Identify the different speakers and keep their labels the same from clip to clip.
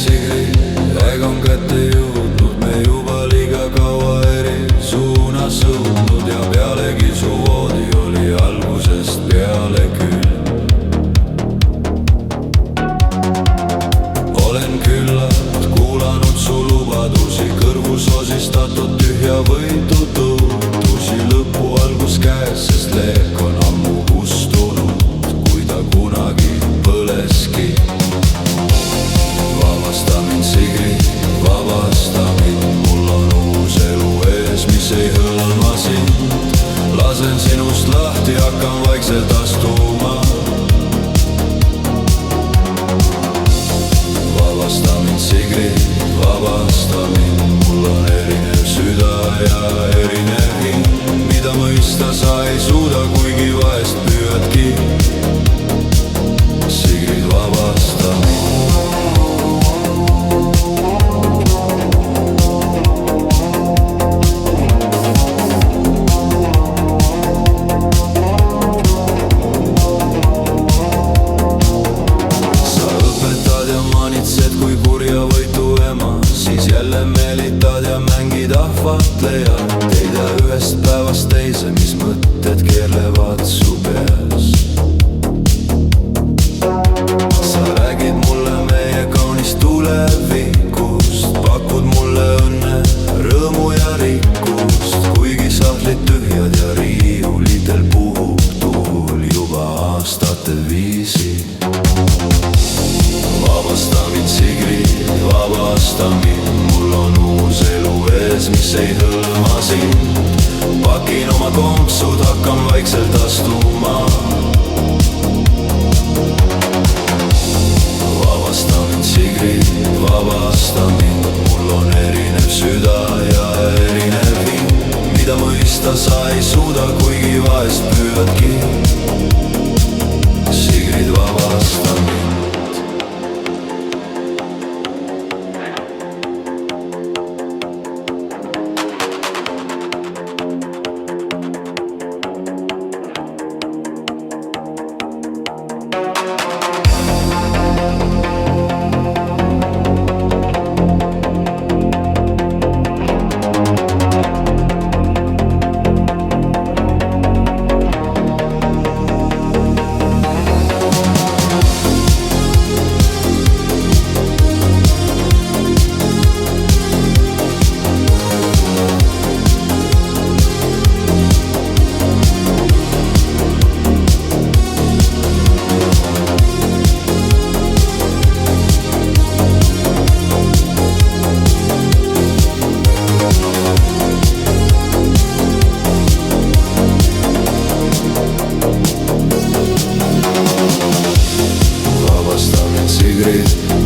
Speaker 1: Sigrid, aeg on kätte jõudnud, me juba liiga kaua eri suunas sõudnud ja pealegi su voodi oli algusest peale külm. Olen küllalt kuulanud su lubadusi, kõrvu sosistatud tühja võitu tõutusi, lõpu algus käes, sest leek on ammu kustunud, kui ta kunagi põleski. Vabasta mind, Sigrid, vabasta mind, mul on uus elu ees, mis ei hõlma sind. Lasen sinust lahti, hakkan vaikselt astuma. Vabasta mind, Sigrid, vabasta mind, mul on erinev süda ja erinev hing, mida mõista sa ei suuda, kuigi vahest püüadki. Sigrid, vabasta mind. Kui kurja võitu ema, siis jälle meelitad ja mängid ahvatlejad. Ei tea ühest päevast teise, mis mõtted keerlevad su peas. Sa räägid mulle meie kaunist tulevikust, pakud mulle õnne, rõõmu ja rikkust, kuigi sahtlid tühjad ja riiulitel puhub tuul juba aastate viisi. Vabasta mind, Sigrid, vabasta mind, mul on uus elu ees, mis ei hõlma sind. Pakin oma kompsud, hakkan vaikselt astuma. Vabasta mind, Sigrid, vabasta mind, mul on erinev süda ja erinev hing, mida mõista sa ei suuda, kuigi vahest püüadki. Sigrid, vabasta mind.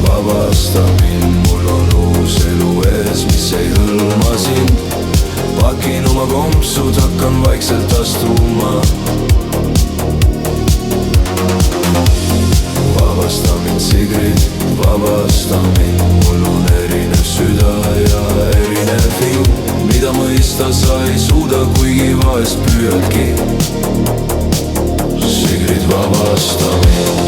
Speaker 1: Vabasta mind, mul on uus elu ees, mis ei hõlma sind. Pakin oma kompsud, hakkan vaikselt astuma. Vabasta mind, Sigrid, vabasta mind, mul on erinev süda ja erinev hing, mida mõista sa ei suuda, kuigi vahest püüadki. Sigrid, vabasta mind.